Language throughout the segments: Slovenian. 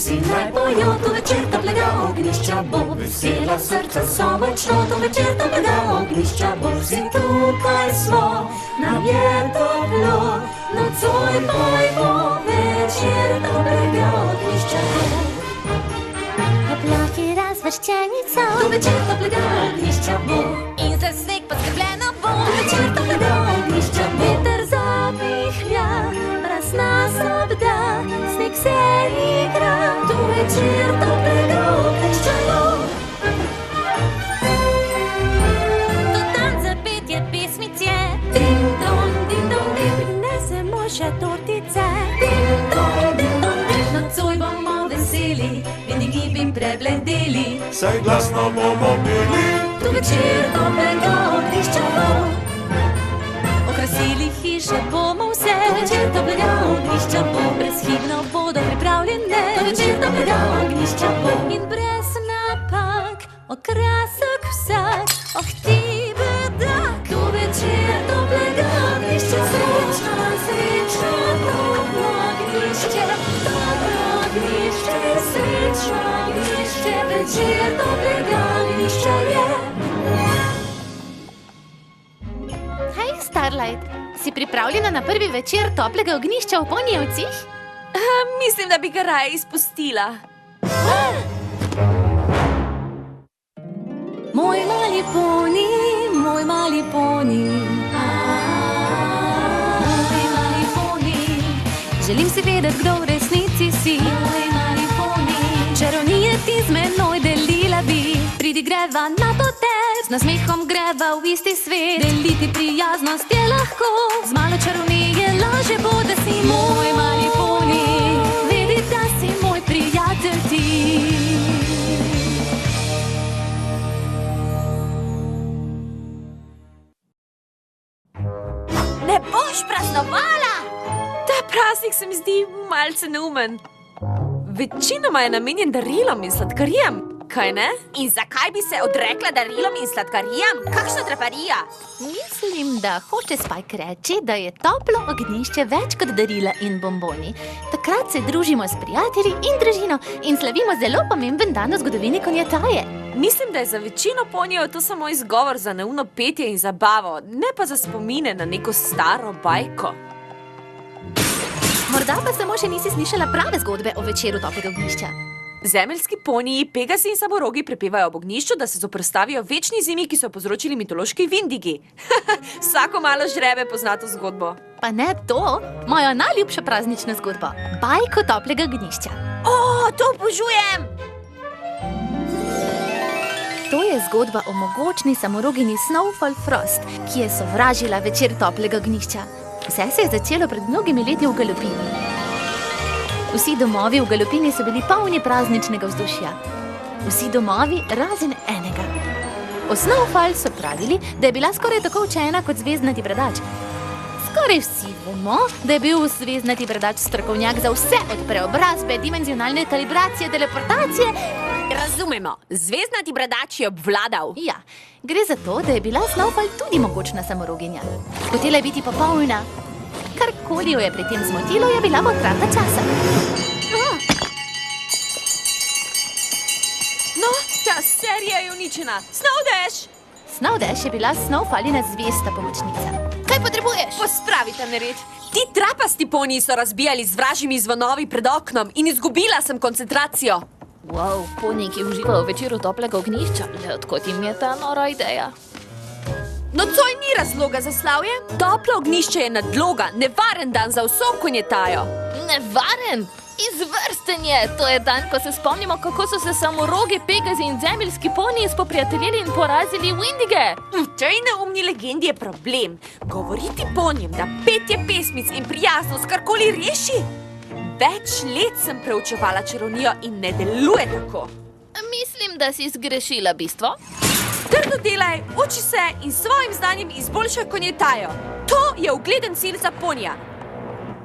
vsi naj pojo, to večer toplega ognjišča bo. Vesela srca so močno, to večer toplega ognjišča bo. Vsi tukaj smo, nam je toplo, nocoj pojmo, večer toplega ognjišča bo. Oblaki razvrščenica, To večer toplega ognjišča bo. in za sneg poskrbljeno bo. To večer toplega ognjišča bo. Veter zapihlja, mraz nas obda, sneg se igra, To večer toplega ognjišča bo. to dan za petje pesmic je. Ding dong, ding dong, ding. Prinesemo še tortice. Ding dong, ding dong, ding. Nocoj bomo veseli, vidiki bi prebledeli. Saj glasno bomo peli. To večer toplega ognjišča bo. Okrasili hiše bomo vse. To večer toplega ognjišča bo. Brezhibno bodo pripravljene. To večer toplega ognjišča bo. In brez napak, okrasek vsak, oh ti bedak. To večer toplega ognjišča, srečno, srečno, toplo ognjišče, dobro ognjišče, srečno ognjišče, večer toplega ognjišča je. Hej, Starlight, si pripravljena na prvi večer toplega ognjišča v Ponijevcih? Mislim, da bi ga raje izpustila. Moj mali poni, moj mali poni. Moj mali poni. Želim si vedeti, kdo v resnici si. Moj mali poni. Čarovnije ti z menoj delila bi. Pridi greva na potec, z nasmehom greva v isti svet. Deliti prijaznost je lahko, z malo čarovnije laže bo, da si moj mali poni. Vedi, da si moj prijatelj ti. Ne boš praznovala? Ta praznik se mi zdi malce neumen. Večinoma je namenjen darilom in sladkarijam, kaj ne? In zakaj bi se odrekla darilom in sladkarijam? Kakšna traparija? Mislim, da hoče Spike reči, da je toplo ognjišče več kot darila in bomboni. Takrat se družimo s prijatelji in družino in slavimo zelo pomemben dan v zgodovini Konjataje. Mislim, da je za večino ponijev to samo izgovor za neumno petje in zabavo, ne pa za spomine na neko staro bajko. Morda pa samo še nisi slišala prave zgodbe o večeru toplega ognjišča. Zemeljski poniji, Pegasi in Saborogi prepevajo ob ognjišču, da se zoperstavijo večni zimi, ki so jo povzročili mitološki Vindigi. Vsako malo žrebe pozna to zgodbo. Pa ne to, moja najljubša praznična zgodba. Bajko toplega ognjišča. O, to obožujem! To je zgodba o mogočni samorogini Snowfall Frost, ki je sovražila večer toplega ognjišča. Vse se je začelo pred mnogimi leti v Galopini. Vsi domovi v Galopini so bili polni prazničnega vzdušja. Vsi domovi razen enega. O Snowfall so pravili, da je bila skoraj tako učena kot zvezdnati bradač. Skoraj vsi vemo, da je bil zvezdnati bradač strokovnjak za vse od preobrazbe, dimenzionalne kalibracije, teleportacije. Razumemo, zvezdnati bradač je obvladal. Ja, gre za to, da je bila Snowfall tudi mogočna samoroginja. Hotela je biti popolna. Karkoli jo je pri tem zmotilo, je bila potrata časa. No, ta serija je uničena. Snowdash! Snowdash je bila Snowfallina zvesta pomočnica. Kaj potrebuješ? Pospravite nered. Ti trapasti poniji so razbijali z vražjimi zvonovi pred oknom in izgubila sem koncentracijo. Wow, poniji, ki uživajo v večeru toplega ognjišča, le odkot jim je ta nora ideja? Nocoj ni razloga za slavje. Toplo ognjišče je nadloga, nevaren dan za vso Konjetajo. Nevaren! Izvrsten je! To je dan, ko se spomnimo, kako so se samorogi, Pegasi in zemeljski poniji spoprijateljili in porazili Windige. V tej neumni legendi je problem. Govoriti ponijem, da petje pesmic in prijaznost karkoli reši. Več let sem preučevala čarovnijo in ne deluje tako. Mislim, da si zgrešila bistvo. Trdo delaj, uči se in s svojim znanjem izboljšaj Konjetajo. To je ugleden cilj za ponija.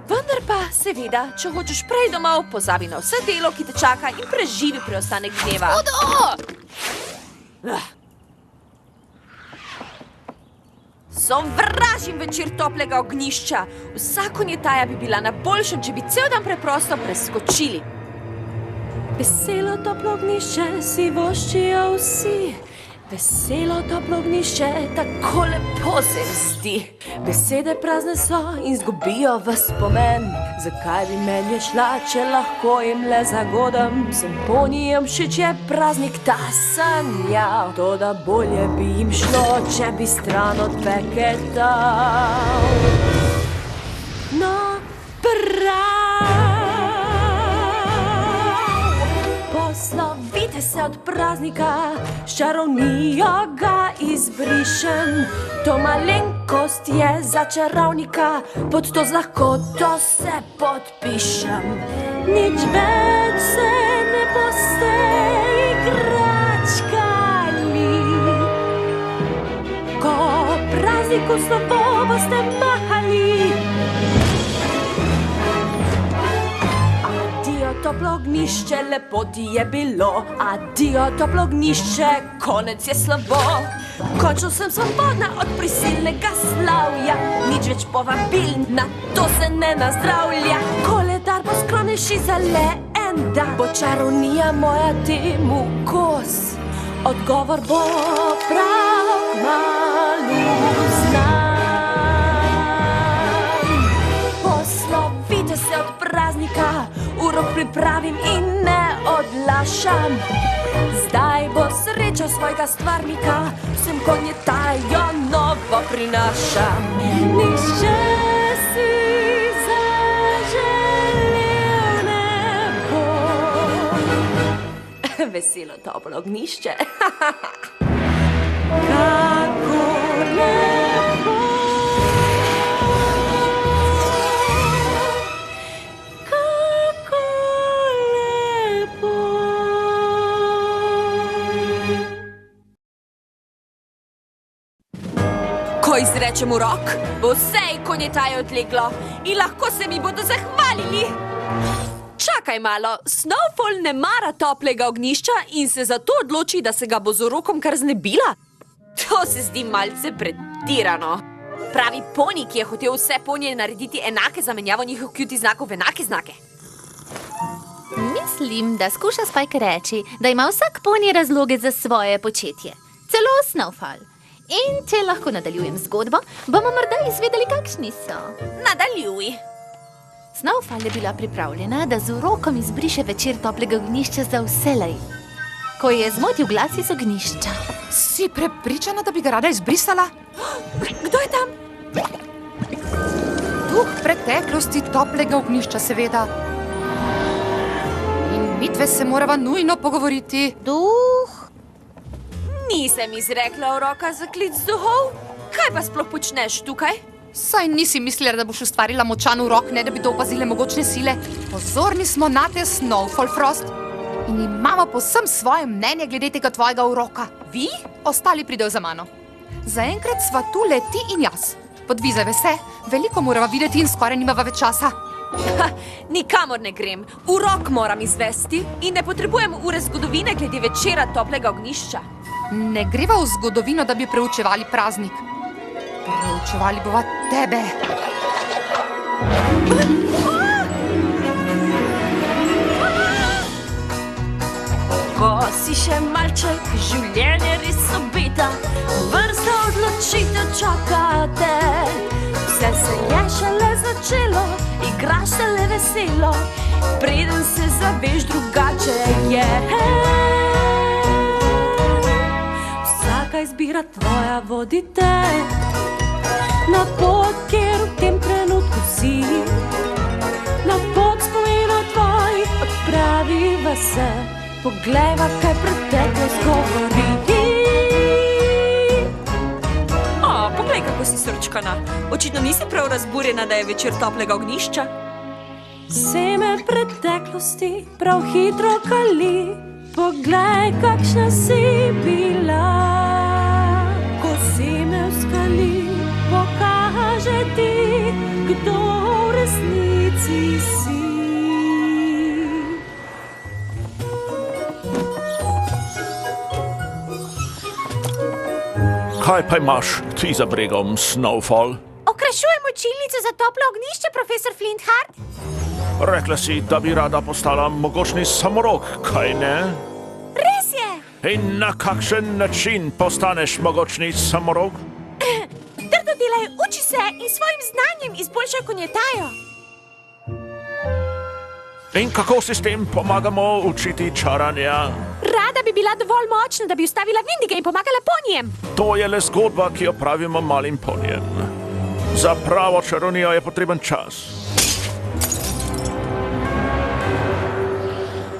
Vendar pa, seveda, če hočeš prej domov, pozabi na vse delo, ki te čaka in preživi preostanek dneva. Sovražim večer toplega ognjišča. Vsa Konjetaja bi bila na boljšem, če bi cel dan preprosto preskočili. Veselo toplo ognjišče si voščijo vsi. Veselo toplo ognjišče tako lepo se jim zdi. Besede prazne so in zgubijo ves pomen. Zakaj bi meni šla, če lahko jim le zagodam? Sem ponijem všeč je praznik ta sanjal. Toda bolje bi jim šlo, če bi stran od peketal. No, Poslovite se od praznika, s čarovnijo ga izbrišem. To malenkost je za čarovnika, pod to z lahkoto se podpišem. Nič več se ne boste igračkali, ko prazniku slovo boste mahali. Toplo ognjišče, lepo ti je bilo. Adijo, toplo ognjišče, konec je slabo. Končno sem svobodna od prisilnega slavja. Nič več povabil, na to se ne nazdravlja. Koledar bo skromnejši za le en dan. Bo čarovnija moja temu kos. Odgovor bo prav kmalu znan. Poslovite se od praznika, urok pripravim in ne odlašam. Zdaj bo sreča svojega stvarnika, vsem konjetajo novo prinašam. Nihče si zaželel ne bo. Veselo toplo ognjišče. Kako lepo. Ko izrečem urok, bo vse konjetaje odleglo in lahko se mi bodo zahvalili. Čakaj malo, Snowfall ne mara toplega ognjišča in se zato odloči, da se ga bo z urokom kar znebila? To se zdi malce pretirano. Pravi poni, ki je hotel vse ponije narediti enake, zamenjavo njihov cutie znakov v enake znake. Mislim, da skuša Spike reči, da ima vsak poni razloge za svoje početje. Celo Snowfall. In če lahko nadaljujem zgodbo, bomo morda izvedeli, kakšni so. Nadaljuj. Snowfall je bila pripravljena, da z urokom izbriše večer toplega ognjišča za vselej. Ko je zmotil glas iz ognjišča. Si prepričana, da bi ga rada izbrisala? Kdo je tam? Duh preteklosti toplega ognjišča, seveda. In midve se morava nujno pogovoriti. Duh? Nisem izrekla uroka za klic duhov. Kaj pa sploh počneš tukaj? Saj nisi mislila, da boš ustvarila močan urok, ne da bi to opazile mogočne sile. Pozorni smo na te, Snowfall Frost. In imamo povsem svoje mnenje glede tega tvojega uroka. Vi? Ostali pridejo za mano. Zaenkrat sva tu le ti in jaz. Podvizaj se, veliko morava videti in skoraj nimava več časa. Nikamor ne grem. Urok moram izvesti in ne potrebujem ure zgodovine glede večera toplega ognjišča. Ne greva v zgodovino, da bi preučevali praznik. Preučevali bova tebe. Ko si še malček, življenje res obeta, vrsta odločitev čakate. Vse se je šele začelo, igraš se le veselo, preden se zaveš drugače je. Vsaka izbira tvoja vodite na pot, kjer v tem trenutku si. Na pot spominov tvojih odpraviva se, poglejva, kaj preteklost govori. Poglej, kako si srčkana. Očitno nisi prav razburjena, da je večer toplega ognjišča. Seme preteklosti prav hitro kali. Poglej, kakšna si bila. Ko seme v skali pokaže ti, kdo v resnici si. Kaj pa imaš ti za bregom, Snowfall? Okrašujem učilnico za toplo ognjišče, profesor Flintheart. Rekla si, da bi rada postala mogočni samorok, kaj ne? Res je! In na kakšen način postaneš mogočni samorok? Trdo delaj, uči se in svojim znanjem izboljšaj konjetajo. In kako si s tem pomagamo učiti čaranja? Rada bi bila dovolj močna, da bi ustavila vindige in pomagala ponijem. To je le zgodba, ki jo pravimo malim ponijem. Za pravo čaronijo je potreben čas.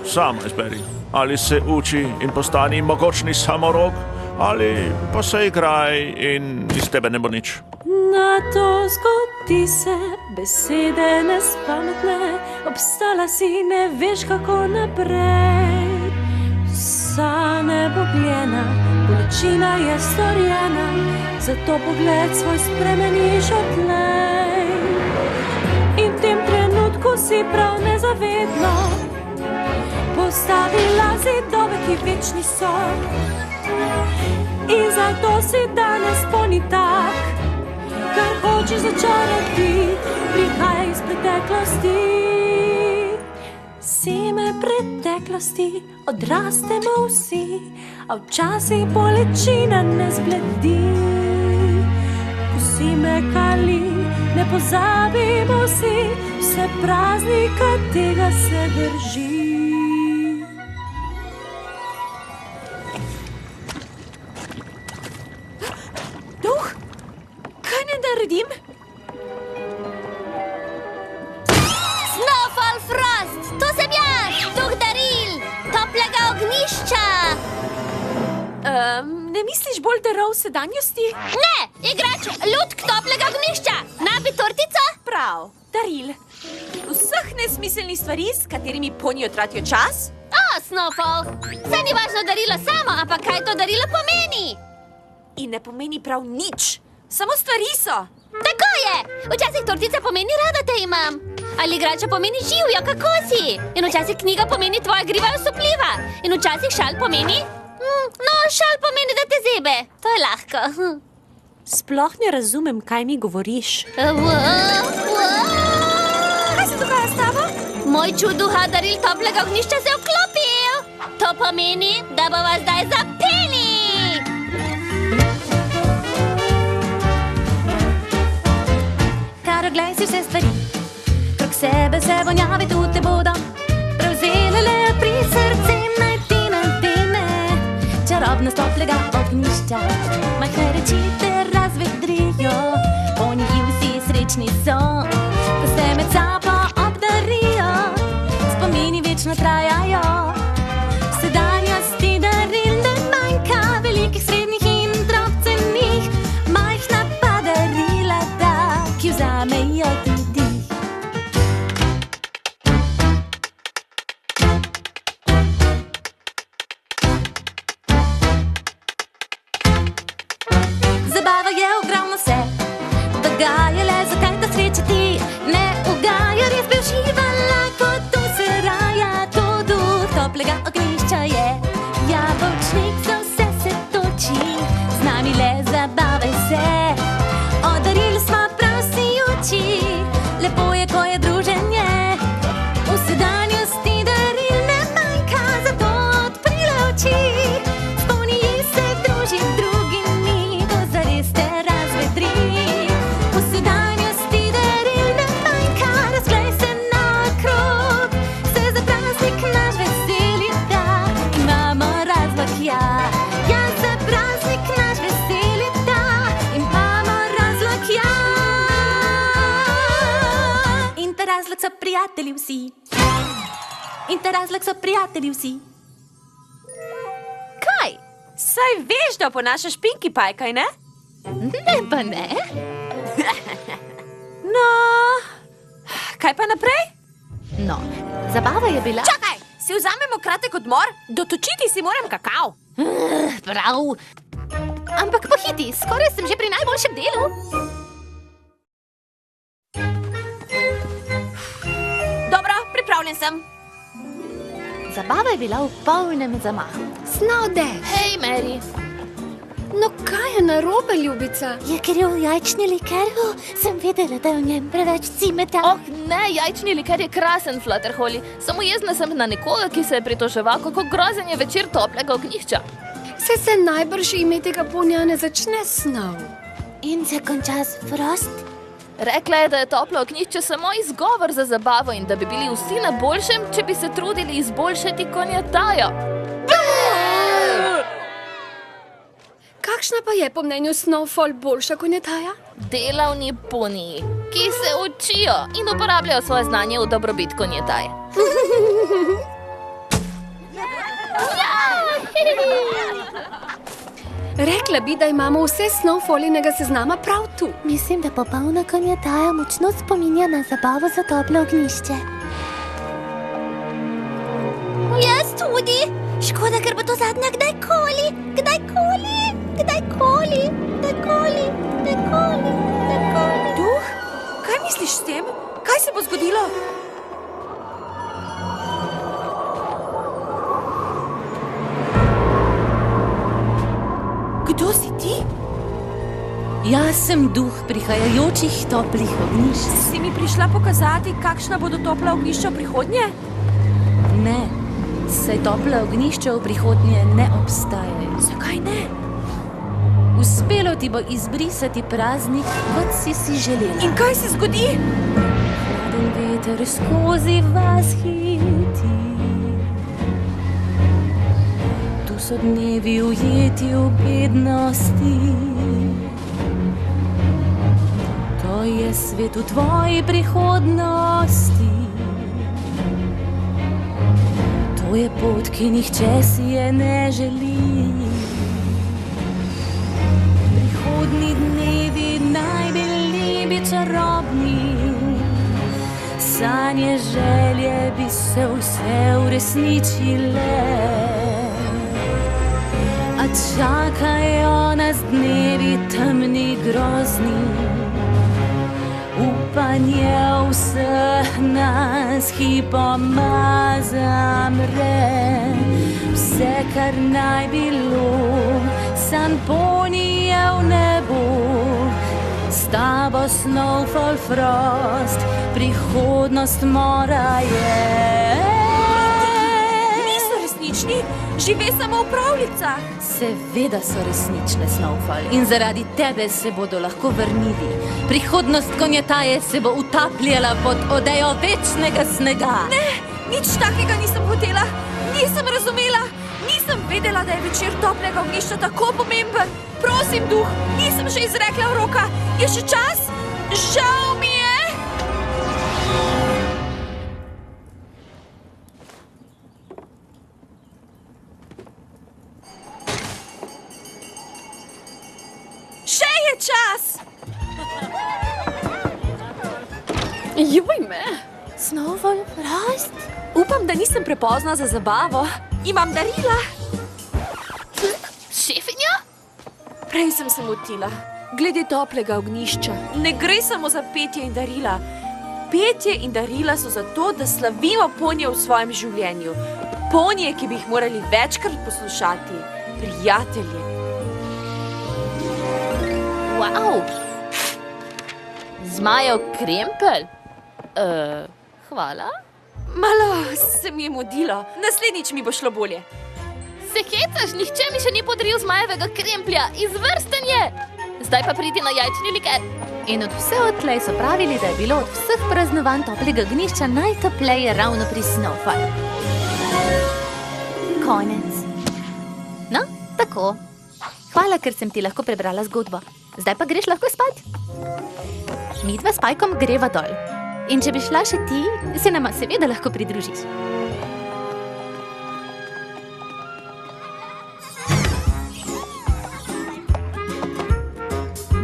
Sama izberi, ali se uči in postani mogočni samorok, ali pa se igraj in iz tebe ne bo nič. Na to zgodi se, besede nespametne, obstala si, ne veš kako naprej. Vsa nebogljena, bolečina je storjena, zato pogled svoj spremeniš odlej. In v tem trenutku si prav nezavedno postavila zidove, ki večni so. In zato si danes poni tak, kar hočeš začarati, prihaja iz preteklosti. Seme preteklosti, odrastemo vsi, a včasih bolečina ne zbledi. Vsi me kali, ne pozabimo vsi, vse praznika tega se drži. Duh, kaj ne naredim? Snowfall Frost, to sem jaz, duh daril, toplega ognišča. Ne misliš bolj darov sedanjosti? Ne, igrač lutk toplega ognišča, nabi tortico? Prav, daril. Vseh nesmiselnih stvari, s katerimi ponijo tratijo čas? Snowfall, saj ni važno darilo samo, ampak kaj to darilo pomeni? In ne pomeni prav nič, samo stvari so. Tako je, včasih tortica pomeni rada te imam. Ali igrača pomeni živjo, kako si? In včasih knjiga pomeni tvoja griva je osupljiva. In včasih šal pomeni? No, šal pomeni, da te zebe. To je lahko. Sploh ne razumem, kaj mi govoriš. Kaj se dogaja s tabo? Moj čud duha daril toplega ognišča se vklopil. To pomeni, da bova zdaj zapeli. Kar oglej si vse stvari, krok sebe se vonjavi tu te bodo prevzele le pri srce najtine, čarobnost toplega ognišča. Majhne reči te razvedrijo, ponji vsi srečni so, ko se med sabo obdarijo, spomini večno trajajo. V sedanjosti daril ne manjka, velikih, srednjih in drobcenih, majhna pa darila da, ki vzamejo tudi. Zabava je ogromno se, dogaja le zakaj ta sreča ti ne ugaja, res bi uživala, kot tu se raja, to duh toplega ognišča je. Jabolčnik za vse se toči, z nami le zabavaj se, o darilu smo prav si uči, lepo je, ko je druženje. V sedanjosti daril ne manjka, zato odprila oči, spomni se druži drugimi, to zares te razvedri. V sedanjosti daril ne manjka, razglej se naokrog, se za praznik naš veseli da, imamo razlog, ja. Ja, za praznik naš veseli da, imamo razlog, ja. In ta razlog so prijatelji vsi. In ta razlog so prijatelji vsi. Kaj? Saj veš, da ponašaš Pinkie Pie, kaj ne? Ne pa ne. No, kaj pa naprej? No, zabava je bila... Čakaj, si vzamemo kratek odmor, dotočiti si moram kakav. Prav. Ampak pohiti, skoraj sem že pri najboljšem delu. Dobro, pripravljen sem. Zabava je bila v polnem zamahu. Snov dež. Hej, Mary. No, kaj je narobe, ljubica? Je ker je v jajčni liker? Sem vedela, da je v njem preveč cimeta. Oh, ne, jajčni liker je krasen, Flutterholly. Samo jezna sem na nekoga, ki se je pritoževal, kako grozen je večer toplega ognjišča. Se najbrž ime tega ponija ne začne snov. In se konča s Frost? Rekla je, da je toplo ognjišče samo izgovor za zabavo in da bi bili vsi na boljšem, če bi se trudili izboljšati konjetajo. Kakšna pa je po mnenju Snowfall boljša konjetaja? Delavni poniji, ki se učijo in uporabljajo svoje znanje v dobrobit konjetaje. Rekla bi, da imamo vse Snowfallinega seznama prav tu. Mislim, da popolna konjetaja močno spominja na zabavo za toplo ognjišče. Jaz tudi. Škoda, ker bo to zadnja kdajkoli. Duh, kaj misliš s tem? Kaj se bo zgodilo? Kdo si ti? Jaz sem duh prihajajočih toplih ognjišč. Si mi prišla pokazati, kakšna bodo topla ognjišča v prihodnje? Ne, saj topla ognjišča v prihodnje ne obstajajo. Zakaj ne? Uspelo ti bo izbrisati praznik, kot si želela. In kaj se zgodi? Hladen veter skozi vas hiti. Tu so dnevi ujeti v bednosti. To je svet v tvoji prihodnosti. To je pot, ki nihče si je ne želi. Prihodni dnevi naj bili čarobni. Sanje, želje bi se vse uresničile. A čakajo nas dnevi temni, grozni. Upanje vseh nas hipoma zamre. Vse, kar naj bilo, san ponije v nebo. S tabo Snowfall Frost, prihodnost mora je. Niso resnični, žive samo v pravljicah. Seveda so resnične, Snowfall, in zaradi tebe se bodo lahko vrnili. Prihodnost konjetaje se bo utapljala pod odejo večnega snega. Ne, nič takega nisem hotela, nisem razumela, nisem vedela, da je večer toplega ognjišča tako pomemben. Prosim, duh, nisem še izrekla roka. Je še čas? Žal mi je. Še je čas. Joj me. Snowfall Frost? Upam, da nisem prepozna za zabavo. Imam darila. Šefinja? Prej sem se motila. Glede toplega ognjišča. Ne gre samo za petje in darila. Petje in darila so zato, da slavimo ponje v svojem življenju. Ponje, ki bi jih morali večkrat poslušati. Prijatelji. Wow! Zmajev krempelj? Hvala. Malo se mi je mudilo. Naslednjič mi bo šlo bolje. Se hecaš, nihče mi še ni podaril zmajevega kremplja. Izvrsten je! Zdaj pa pridi na jajčni liker. In od vse odtlej so pravili, da je bilo od vseh praznovanj toplega ognjišča najtopleje ravno pri Snowfall. Konec. No, tako. Hvala, ker sem ti lahko prebrala zgodbo. Zdaj pa greš lahko spat. Midva s Pajkom greva dol. In če bi šla še ti, se nama seveda lahko pridružiš.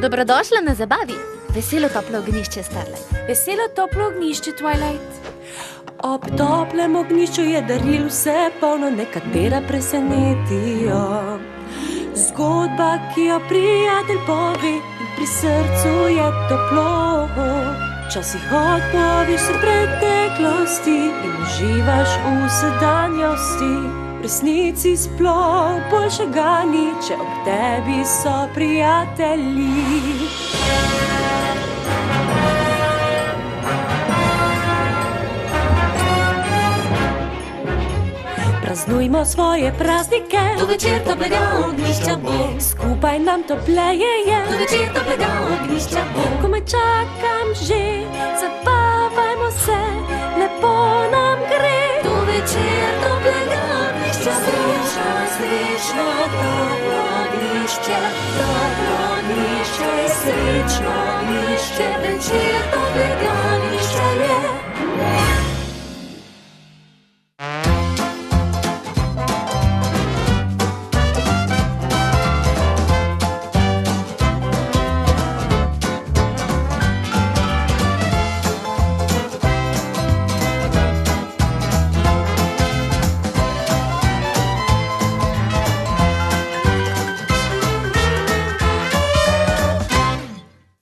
Dobrodošla na zabavi. Veselo toplo ognjišče, Starlight. Veselo toplo ognjišče, Twilight. Ob toplem ognjišču je daril vse polno, nekatera presenetijo. Zgodba, ki jo prijatelj pove, in pri srcu je toplo. Včasih odpoviš se preteklosti in uživaš v sedanjosti. v resnici sploh boljšega ni, če ob tebi so prijatelji. Praznujmo svoje praznike, To večer toplega ognjišča bo, skupaj nam topleje je. To večer toplega ognjišča bo. Ko me čakam že, zabavajmo se, lepo nam gre. To večer toplega ognjišča, srečno, srečno, toplo ognjišče, srečno ognjišče, večer toplega ognjišča je.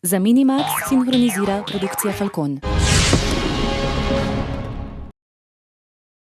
Za Minimax sinhronizira produkcija Falcon.